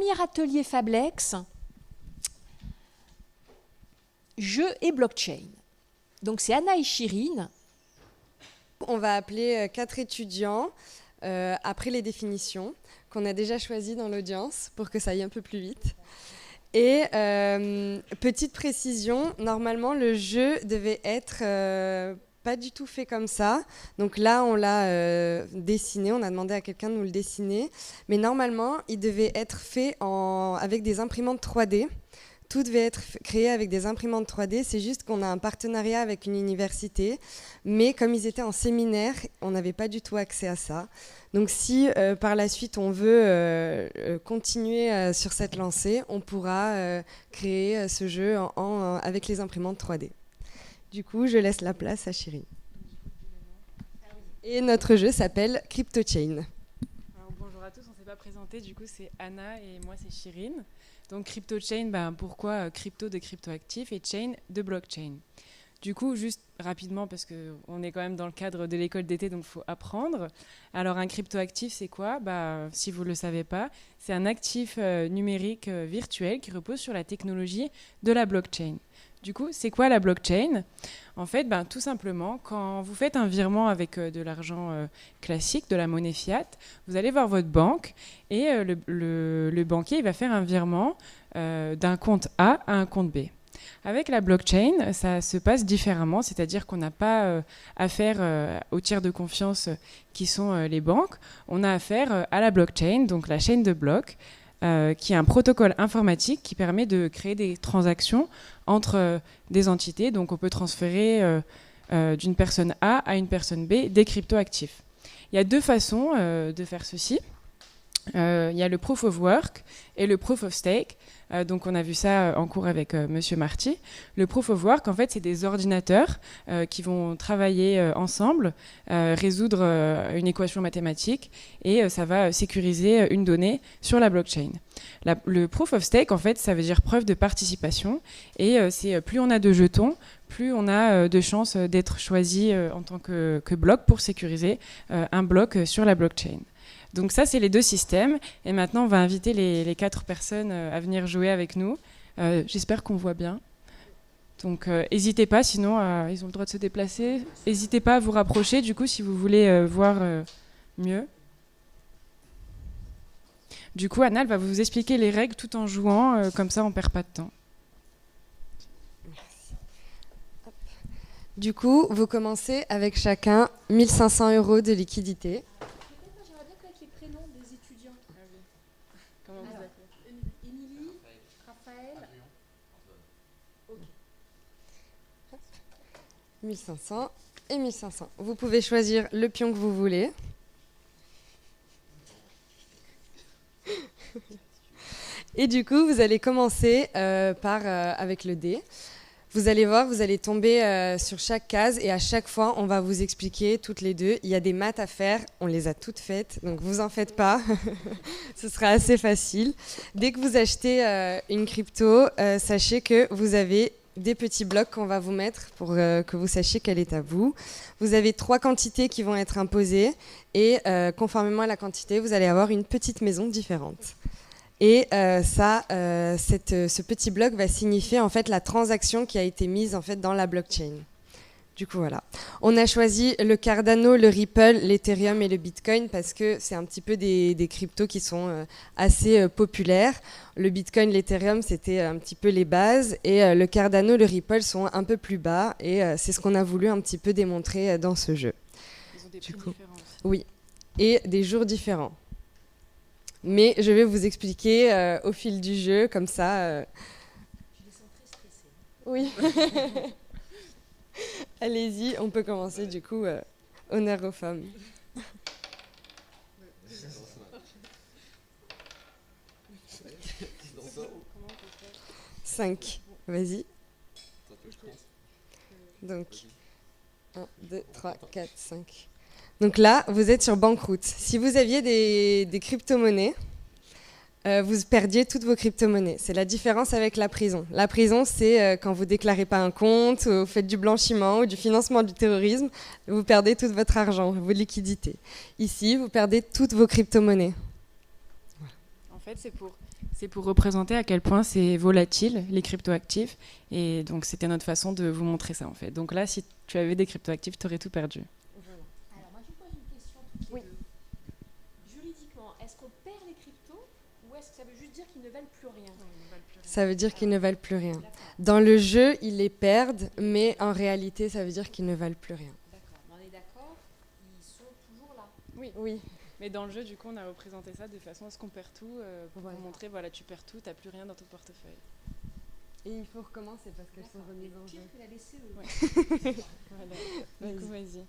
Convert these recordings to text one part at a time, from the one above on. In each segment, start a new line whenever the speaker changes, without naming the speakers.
premier atelier Fablex, jeux et blockchain. Donc c'est Anna et Chirine.
On va appeler 4 étudiants après les définitions qu'on a déjà choisies dans l'audience pour que ça aille un peu plus vite. Et petite précision, normalement le jeu devait être pas du tout fait comme ça. Donc là on l'a dessiné, on a demandé à quelqu'un de nous le dessiner. Mais normalement il devait être fait avec des imprimantes 3D. Tout devait être créé avec des imprimantes 3D, c'est juste qu'on a un partenariat avec une université, mais comme ils étaient en séminaire, on n'avait pas du tout accès à ça. Donc si par la suite on veut continuer sur cette lancée, on pourra créer ce jeu avec les imprimantes 3D. Du coup, je laisse la place à Chirine. Et notre jeu s'appelle CryptoChain.
Alors, bonjour à tous, on ne s'est pas présenté, du coup c'est Anna et moi c'est Chirine. Donc CryptoChain, pourquoi crypto de cryptoactifs et chain de blockchain. Du coup, juste rapidement, parce qu'on est quand même dans le cadre de l'école d'été, donc il faut apprendre. Alors un cryptoactif, c'est quoi ? Si vous ne le savez pas, c'est un actif numérique virtuel qui repose sur la technologie de la blockchain. Du coup, c'est quoi la blockchain ? En fait, tout simplement, quand vous faites un virement avec de l'argent classique, de la monnaie fiat, vous allez voir votre banque et le banquier il va faire un virement d'un compte A à un compte B. Avec la blockchain, ça se passe différemment, c'est-à-dire qu'on n'a pas affaire aux tiers de confiance qui sont les banques, on a affaire à la blockchain, donc la chaîne de blocs, qui est un protocole informatique qui permet de créer des transactions entre des entités. Donc on peut transférer d'une personne A à une personne B des cryptoactifs. Il y a deux façons de faire ceci. Il y a le proof of work et le proof of stake. Donc on a vu ça en cours avec Monsieur Marty. Le proof of work, en fait, c'est des ordinateurs qui vont travailler ensemble, résoudre une équation mathématique et ça va sécuriser une donnée sur la blockchain. Le proof of stake, en fait, ça veut dire preuve de participation et c'est plus on a de jetons, plus on a de chances d'être choisi en tant que bloc pour sécuriser un bloc sur la blockchain. Donc ça, c'est les deux systèmes. Et maintenant, on va inviter les 4 personnes à venir jouer avec nous. J'espère qu'on voit bien. Donc n'hésitez pas, sinon ils ont le droit de se déplacer. N'hésitez pas à vous rapprocher, du coup, si vous voulez voir mieux. Du coup, Anna, elle va vous expliquer les règles tout en jouant. Comme ça, on ne perd pas de temps.
Du coup, vous commencez avec chacun 1 500 € de liquidité.
Comment vous appelez ?
Émilie, Raphaël.
1500 et 1500. Vous pouvez choisir le pion que vous voulez. Et du coup, vous allez commencer avec le dé. Vous allez voir, vous allez tomber sur chaque case et à chaque fois, on va vous expliquer toutes les deux. Il y a des maths à faire, on les a toutes faites, donc vous en faites pas. Ce sera assez facile. Dès que vous achetez une crypto, sachez que vous avez des petits blocs qu'on va vous mettre pour que vous sachiez qu'elle est à vous. Vous avez 3 quantités qui vont être imposées et conformément à la quantité, vous allez avoir une petite maison différente. Et ce petit bloc va signifier en fait la transaction qui a été mise en fait dans la blockchain. Du coup, voilà. On a choisi le Cardano, le Ripple, l'Ethereum et le Bitcoin parce que c'est un petit peu des cryptos qui sont assez populaires. Le Bitcoin, l'Ethereum, c'était un petit peu les bases et le Cardano, le Ripple sont un peu plus bas et c'est ce qu'on a voulu un petit peu démontrer dans ce jeu.
Ils ont des prix différents aussi.
Oui, et des jours différents. Mais je vais vous expliquer au fil du jeu, comme ça.
Je les sens très stressés.
Oui. Allez-y, on peut commencer du coup. Honneur aux femmes. 5. Vas-y. Donc, 1, 2, 3, 4, 5. Donc là, vous êtes sur banqueroute. Si vous aviez des crypto-monnaies, vous perdiez toutes vos crypto-monnaies. C'est la différence avec la prison. La prison, c'est quand vous déclarez pas un compte, ou vous faites du blanchiment ou du financement du terrorisme, vous perdez tout votre argent, vos liquidités. Ici, vous perdez toutes vos crypto-monnaies.
En fait, c'est pour représenter à quel point c'est volatile, les cryptoactifs. Et donc, c'était notre façon de vous montrer ça, en fait. Donc là, si tu avais des cryptoactifs, tu aurais tout perdu.
Alors moi je vous pose une question toutes les deux. Juridiquement, est-ce qu'on perd les cryptos ou est-ce que ça veut juste dire qu'ils ne valent plus rien?
Ça veut dire qu'ils ne valent plus rien. Dans le jeu, ils les perdent, mais en réalité, ça veut dire qu'ils ne valent plus rien.
D'accord, mais on est d'accord, ils sont toujours là.
Oui.
Mais dans le jeu, du coup, on a représenté ça de façon à ce qu'on perd tout, pour
Voilà.
vous montrer, voilà, tu perds tout, tu n'as plus rien dans ton portefeuille.
Et il faut recommencer parce qu'elles sont remises en jeu.
Pire que la BCE.
Voilà. Du coup, vas-y.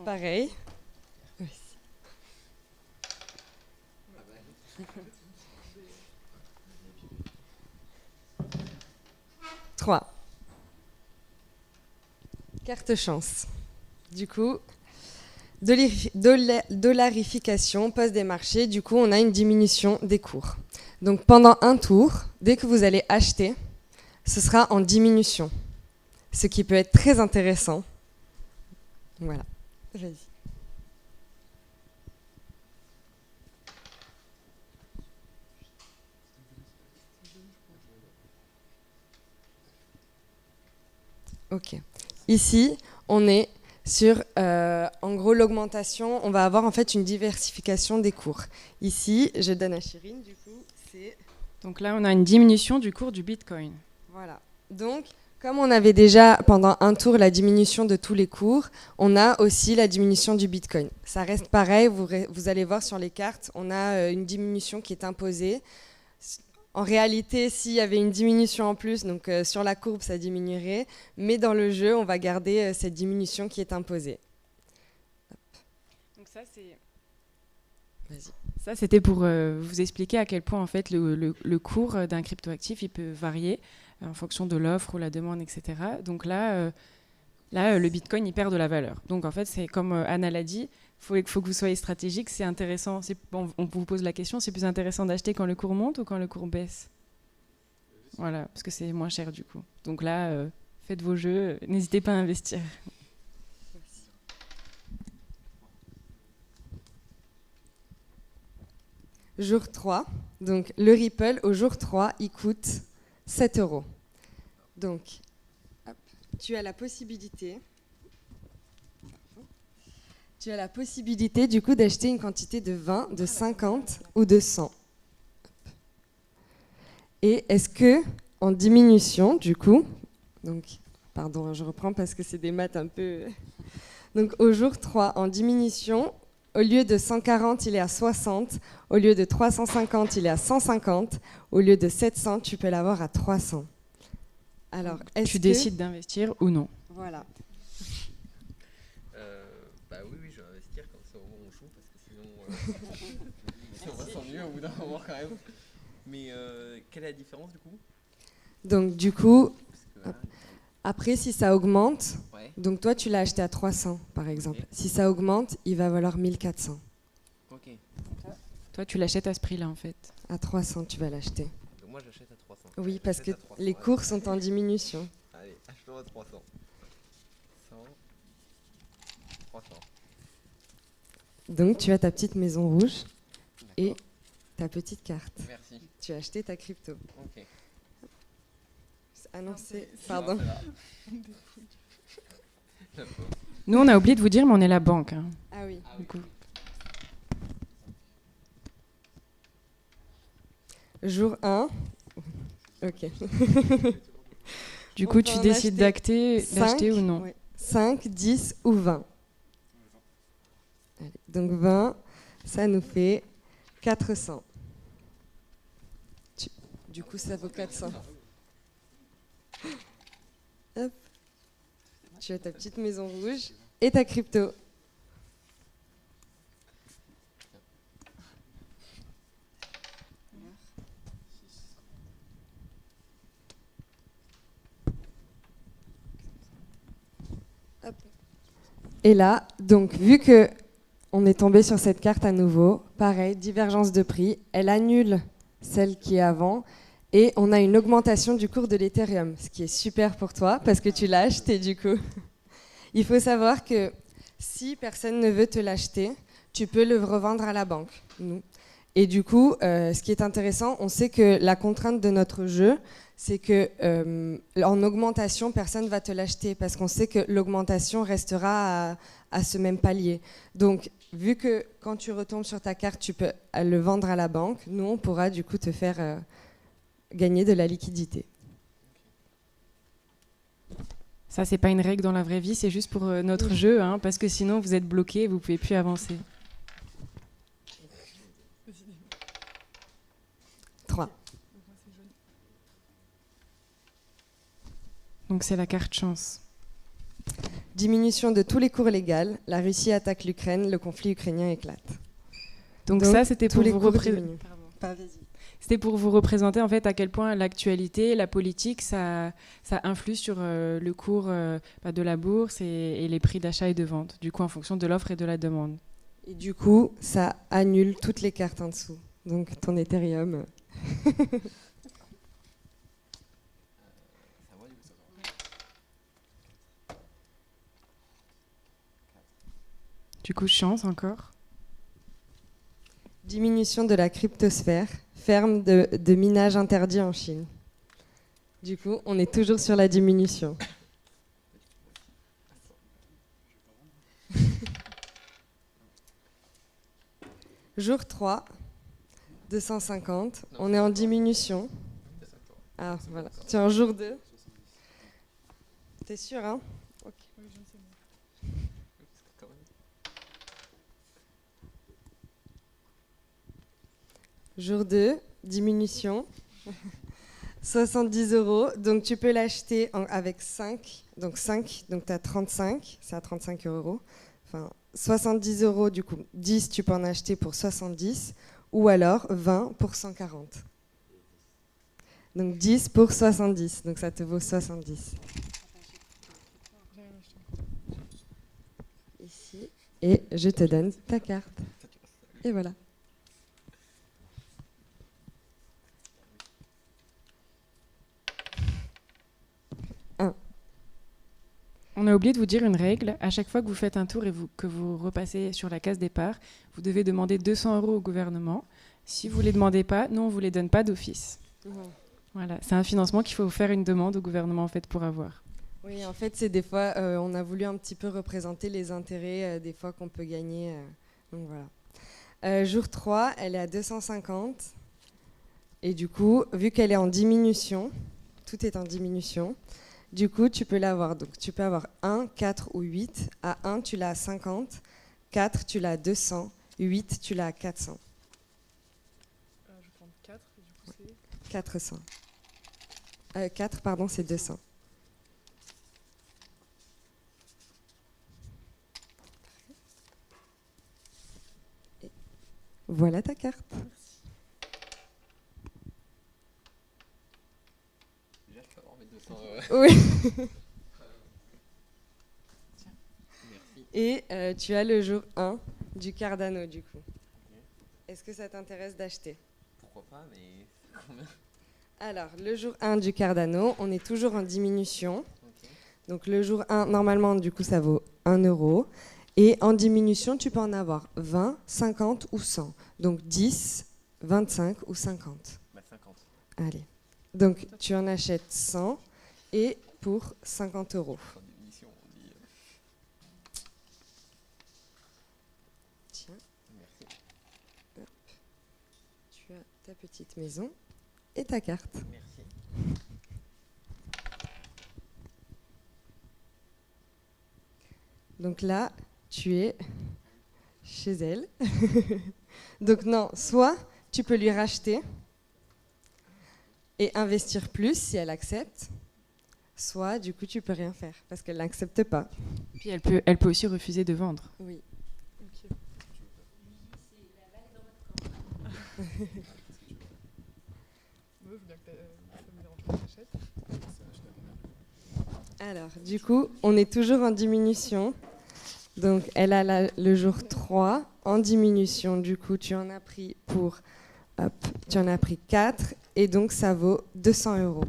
Pareil. Oui. 3. Carte chance. Du coup, dollarification, pause des marchés. Du coup, on a une diminution des cours. Donc, pendant un tour, dès que vous allez acheter, ce sera en diminution. Ce qui peut être très intéressant. Voilà. Vas-y. Ok. Ici, on est sur, en gros, l'augmentation. On va avoir en fait une diversification des cours. Ici, je donne à Chirine, du coup, c'est...
Donc là, on a une diminution du cours du Bitcoin.
Voilà. Donc, comme on avait déjà pendant un tour la diminution de tous les cours, on a aussi la diminution du Bitcoin. Ça reste pareil, vous allez voir sur les cartes, on a une diminution qui est imposée. En réalité, s'il y avait une diminution en plus, donc sur la courbe, ça diminuerait. Mais dans le jeu, on va garder cette diminution qui est imposée.
Donc ça, c'est...
Vas-y.
Ça, c'était pour vous expliquer à quel point en fait le cours d'un cryptoactif il peut varier en fonction de l'offre ou la demande, etc. Donc là, le Bitcoin il perd de la valeur. Donc en fait, c'est comme Anna l'a dit, il faut que vous soyez stratégique. C'est intéressant. On vous pose la question, c'est plus intéressant d'acheter quand le cours monte ou quand le cours baisse? Voilà, parce que c'est moins cher du coup. Donc là, faites vos jeux, n'hésitez pas à investir.
Jour 3, donc le Ripple au jour 3, il coûte 7 €. Donc, hop, tu as la possibilité du coup d'acheter une quantité de 20, de 50 ou de 100. Et est-ce que en diminution du coup, donc pardon, je reprends parce que c'est des maths un peu. Donc au jour 3, en diminution, au lieu de 140, il est à 60. Au lieu de 350, il est à 150. Au lieu de 700, tu peux l'avoir à 300. Alors, est-ce
tu
que...
décides d'investir ou non?
Voilà.
Bah oui, je vais investir comme ça au moment où on joue parce que sinon on va s'ennuyer au bout d'un moment quand même. Mais quelle est la différence du coup?
Donc du coup,
Parce que,
hop. Après si ça augmente,
ouais.
donc toi tu l'as acheté à 300 par exemple.
Ok.
Si ça augmente, il va valoir 1400.
Ok.
Toi, tu l'achètes à ce prix-là en fait.
À 300, tu vas l'acheter.
Donc moi j'achète à 300.
Oui, parce que
J'achète à 300,
les
ouais.
cours sont en diminution.
Allez, achetons à 300. 100. 300.
Donc tu as ta petite maison rouge et
D'accord.
ta petite carte.
Merci.
Tu as acheté ta crypto.
Ok.
Annoncé, pardon.
Non, ça va. La pauvre.
Nous, on a oublié de vous dire, mais on est la banque. Hein,
Ah oui.
du coup.
Jour 1. Ok.
Du
On
coup,
peut
tu
en
décides d'acheter
Cinq,
ou non.
ouais. 5, 10 ou 20. Allez, donc 20, ça nous fait 400. Du coup, ça vaut 400. Hop. Tu as ta petite maison rouge et ta crypto. Hop. Et là, donc, vu que on est tombé sur cette carte à nouveau, pareil, divergence de prix, elle annule celle qui est avant, et on a une augmentation du cours de l'Ethereum, ce qui est super pour toi, parce que tu l'as acheté du coup. Il faut savoir que si personne ne veut te l'acheter, tu peux le revendre à la banque, nous. Et du coup, ce qui est intéressant, on sait que la contrainte de notre jeu, c'est que en augmentation, personne ne va te l'acheter parce qu'on sait que l'augmentation restera à ce même palier. Donc, vu que quand tu retombes sur ta carte, tu peux le vendre à la banque, nous, on pourra du coup te faire gagner de la liquidité.
Ça, c'est pas une règle dans la vraie vie, c'est juste pour notre jeu, hein, parce que sinon vous êtes bloqué et vous pouvez plus avancer.
3.
Donc c'est la carte chance.
Diminution de tous les cours légaux. La Russie attaque l'Ukraine, le conflit ukrainien éclate.
Donc ça, c'était
tous
pour
les
vous
cours
représenter.
diminuent.
C'était pour vous représenter en fait à quel point l'actualité, la politique, ça influe sur le cours de la bourse et les prix d'achat et de vente, du coup en fonction de l'offre et de la demande.
Et du coup, ça annule toutes les cartes en dessous. Donc ton Ethereum.
Du coup, chance encore.
Diminution de la cryptosphère. Ferme de minage interdit en Chine. Du coup, on est toujours sur la diminution. Jour 3, 250. On est en diminution. Ah, voilà. Tu es en jour 2. T'es sûr, hein? Ok. Jour 2, diminution. 70 €. Donc tu peux l'acheter avec 5. Donc 5, donc tu as 35. C'est à 35 €. Enfin, 70 €, du coup. 10, tu peux en acheter pour 70. Ou alors 20 pour 140. Donc 10 pour 70. Donc ça te vaut 70. Ici. Et je te donne ta carte. Et voilà.
On a oublié de vous dire une règle. À chaque fois que vous faites un tour et que vous repassez sur la case départ, vous devez demander 200 € au gouvernement. Si vous ne les demandez pas, nous, on ne vous les donne pas d'office. Voilà, c'est un financement qu'il faut faire une demande au gouvernement en fait, pour avoir.
Oui, en fait, c'est des fois, on a voulu un petit peu représenter les intérêts des fois qu'on peut gagner. Donc voilà. Jour 3, elle est à 250. Et du coup, vu qu'elle est en diminution, tout est en diminution, du coup, tu peux l'avoir. Donc, tu peux avoir 1, 4 ou 8. À 1, tu l'as à 50. 4, tu l'as à 200. 8, tu l'as à 400.
Je vais prendre 4, et du coup c'est...
400. 4, pardon, c'est 200. Et voilà ta carte.
Déjà, je peux avoir mes 200 €.
Oui.
Merci.
Et tu as le jour 1 du Cardano, du coup. Est-ce que ça t'intéresse d'acheter?
Pourquoi pas, mais combien?
Alors, le jour 1 du Cardano, on est toujours en diminution.
Ok.
Donc, le jour 1, normalement, du coup, ça vaut 1 €. Et en diminution, tu peux en avoir 20, 50 ou 100. Donc, 10, 25 ou 50.
Bah 50.
Allez. Donc, tu en achètes 100 et pour 50 €.
En diminution, on dit.
Tiens,
Merci.
tu as ta petite maison et ta carte.
Merci.
Donc là, tu es chez elle. Donc non, soit tu peux lui racheter et investir plus si elle accepte, soit du coup tu peux rien faire parce qu'elle n'accepte pas.
Puis elle peut aussi refuser de vendre.
Oui.
Ok. Moi, je veux bien que ça me dérange pas que t'achètes.
Alors, du coup, on est toujours en diminution. Donc, elle a le jour 3 en diminution. Du coup, tu en as pris tu en as pris 4 et donc ça vaut 200 €.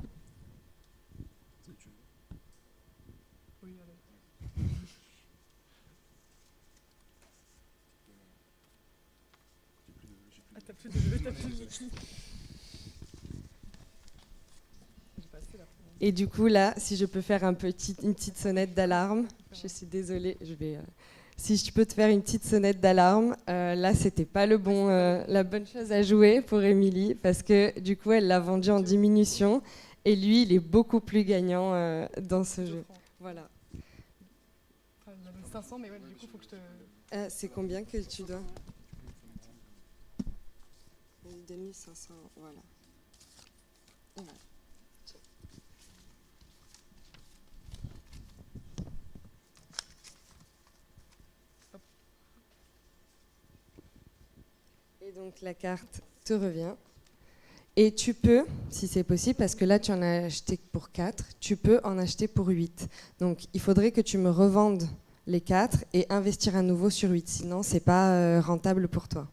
Oui, allez.
Et du coup, là, si je peux faire une petite sonnette d'alarme, je suis désolée, si je peux te faire une petite sonnette d'alarme, là, c'était pas la bonne chose à jouer pour Émilie, parce que du coup, elle l'a vendu en diminution, et lui, il est beaucoup plus gagnant dans ce jeu. Voilà.
Enfin, il m'a donné 500, mais ouais, du coup, il faut que je te...
C'est combien que tu dois? 2500, voilà. Voilà. Et donc la carte te revient. Et tu peux, si c'est possible, parce que là tu en as acheté pour 4, tu peux en acheter pour 8. Donc il faudrait que tu me revendes les 4 et investir à nouveau sur 8. Sinon, c'est pas rentable pour toi.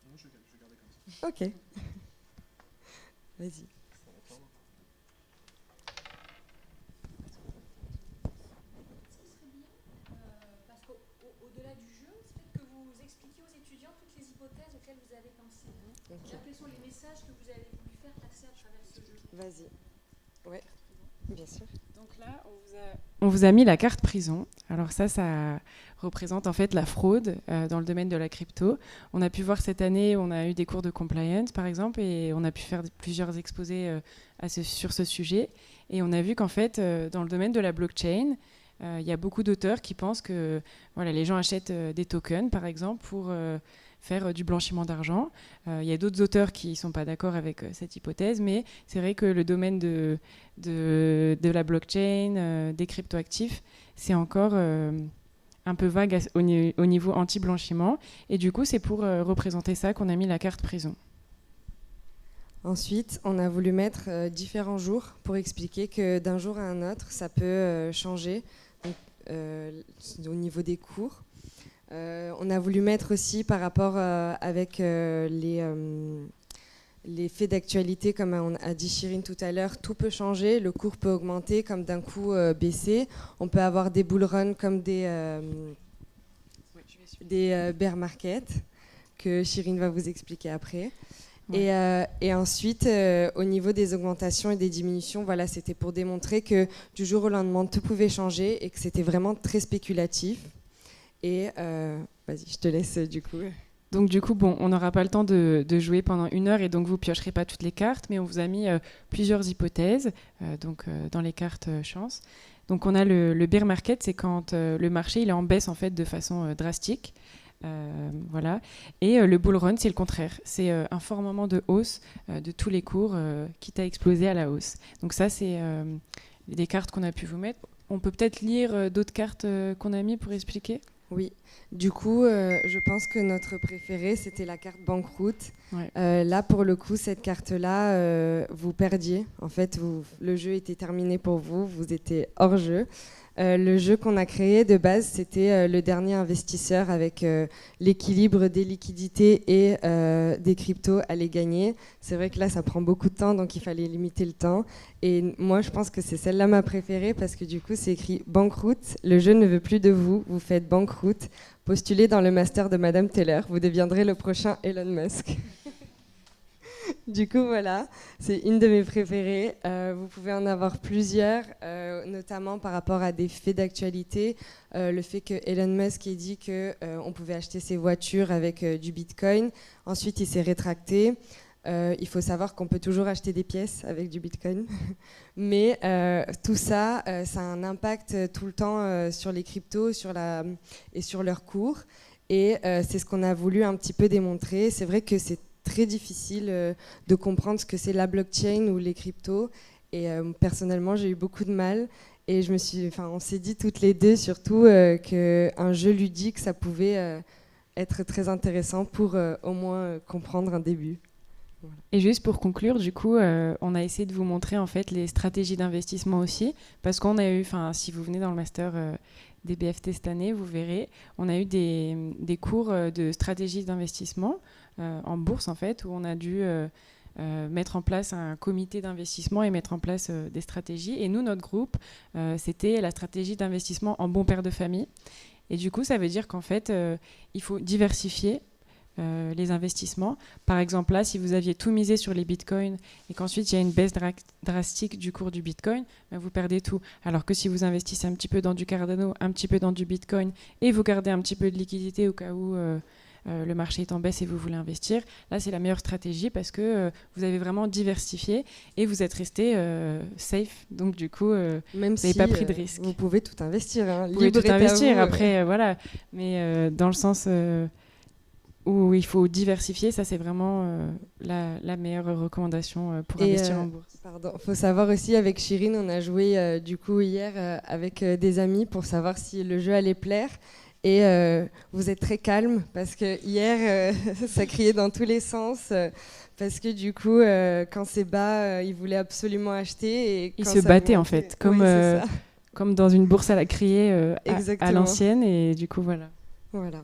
Non, je vais garder comme ça.
Ok. Vas-y.
Parce qu'au-delà du jeu, c'est peut-être que vous expliquiez aux étudiants toutes les hypothèses auxquelles vous avez pensé.
Ok.
Quels sont les messages que vous avez voulu faire passer à travers ce jeu?
Vas-y. Ouais, bien sûr.
Donc là, on vous a mis la carte prison. Alors ça représente en fait la fraude dans le domaine de la crypto. On a pu voir cette année, on a eu des cours de compliance par exemple, et on a pu faire plusieurs exposés sur ce sujet. Et on a vu qu'en fait, dans le domaine de la blockchain, il y a beaucoup d'auteurs qui pensent que les gens achètent des tokens par exemple pour faire du blanchiment d'argent. Il y a d'autres auteurs qui ne sont pas d'accord avec cette hypothèse, mais c'est vrai que le domaine de la blockchain, des cryptoactifs, c'est encore un peu vague au niveau anti-blanchiment. Et du coup, c'est pour représenter ça qu'on a mis la carte prison.
Ensuite, on a voulu mettre différents jours pour expliquer que d'un jour à un autre, ça peut changer donc, au niveau des cours. On a voulu mettre aussi par rapport avec les faits d'actualité, comme a dit Chirine tout à l'heure, tout peut changer, le cours peut augmenter comme d'un coup baisser. On peut avoir des bull runs comme des bear market que Chirine va vous expliquer après. Ouais. Et ensuite, au niveau des augmentations et des diminutions, voilà, c'était pour démontrer que du jour au lendemain, tout pouvait changer et que c'était vraiment très spéculatif. Et vas-y, je te laisse du coup.
Donc du coup, on n'aura pas le temps de jouer pendant 1 heure et donc vous piocherez pas toutes les cartes, mais on vous a mis plusieurs hypothèses dans les cartes chance. Donc on a le bear market, c'est quand le marché il est en baisse en fait de façon drastique. Voilà. Et le bull run, c'est le contraire. C'est un fort moment de hausse de tous les cours, quitte à exploser à la hausse. Donc ça, c'est des cartes qu'on a pu vous mettre. On peut peut-être lire d'autres cartes qu'on a mis pour expliquer.
Oui. Du coup, je pense que notre préférée, c'était la carte banqueroute. Ouais. Là, pour le coup, cette carte-là, vous perdiez. En fait, le jeu était terminé pour vous. Vous étiez hors jeu. Le jeu qu'on a créé de base, c'était le dernier investisseur avec l'équilibre des liquidités et des cryptos à les gagner. C'est vrai que là, ça prend beaucoup de temps, donc il fallait limiter le temps. Et moi, je pense que c'est celle-là ma préférée parce que du coup, c'est écrit banqueroute. Le jeu ne veut plus de vous. Vous faites banqueroute. Postulez dans le master de Madame Taylor. Vous deviendrez le prochain Elon Musk. Du coup, voilà, c'est une de mes préférées. Vous pouvez en avoir plusieurs, notamment par rapport à des faits d'actualité. Le fait que Elon Musk ait dit qu'on pouvait acheter ses voitures avec du Bitcoin. Ensuite, il s'est rétracté. Il faut savoir qu'on peut toujours acheter des pièces avec du Bitcoin. Mais tout ça, ça a un impact tout le temps sur les cryptos et sur leur cours. Et c'est ce qu'on a voulu un petit peu démontrer. C'est vrai que c'est très difficile de comprendre ce que c'est la blockchain ou les cryptos. Et personnellement, j'ai eu beaucoup de mal. Et on s'est dit toutes les deux surtout qu'un jeu ludique, ça pouvait être très intéressant pour au moins comprendre un début.
Voilà. Et juste pour conclure, du coup, on a essayé de vous montrer en fait les stratégies d'investissement aussi, parce qu'on a eu, si vous venez dans le master des BFT cette année, vous verrez, on a eu des cours de stratégie d'investissement en bourse en fait, où on a dû mettre en place un comité d'investissement et mettre en place des stratégies. Et nous, notre groupe, c'était la stratégie d'investissement en bon père de famille. Et du coup, ça veut dire qu'en fait, il faut diversifier. les investissements. Par exemple, là, si vous aviez tout misé sur les bitcoins et qu'ensuite il y a une baisse drastique du cours du bitcoin, ben, vous perdez tout. Alors que si vous investissez un petit peu dans du Cardano, un petit peu dans du bitcoin et vous gardez un petit peu de liquidité au cas où le marché est en baisse et vous voulez investir, là c'est la meilleure stratégie parce que vous avez vraiment diversifié et vous êtes resté safe. Donc du coup,
Même
vous n'avez
si
pas pris de risque.
vous pouvez tout investir. Hein.
Vous pouvez
Libre
tout
est à
investir
vous.
après, voilà. Mais dans le sens où il faut diversifier, ça c'est vraiment la meilleure recommandation pour
Et,
investir en bourse.
Pardon, faut savoir aussi avec Chirine, on a joué du coup hier avec des amis pour savoir si le jeu allait plaire. Et vous êtes très calme parce que hier ça criait dans tous les sens parce que du coup quand c'est bas ils voulaient absolument acheter et
Ils
quand
se
ça
battaient en
montait-
fait, comme,
Oui, c'est ça.
comme dans une bourse à la criée à
Exactement.
l'ancienne et du coup voilà.
Voilà.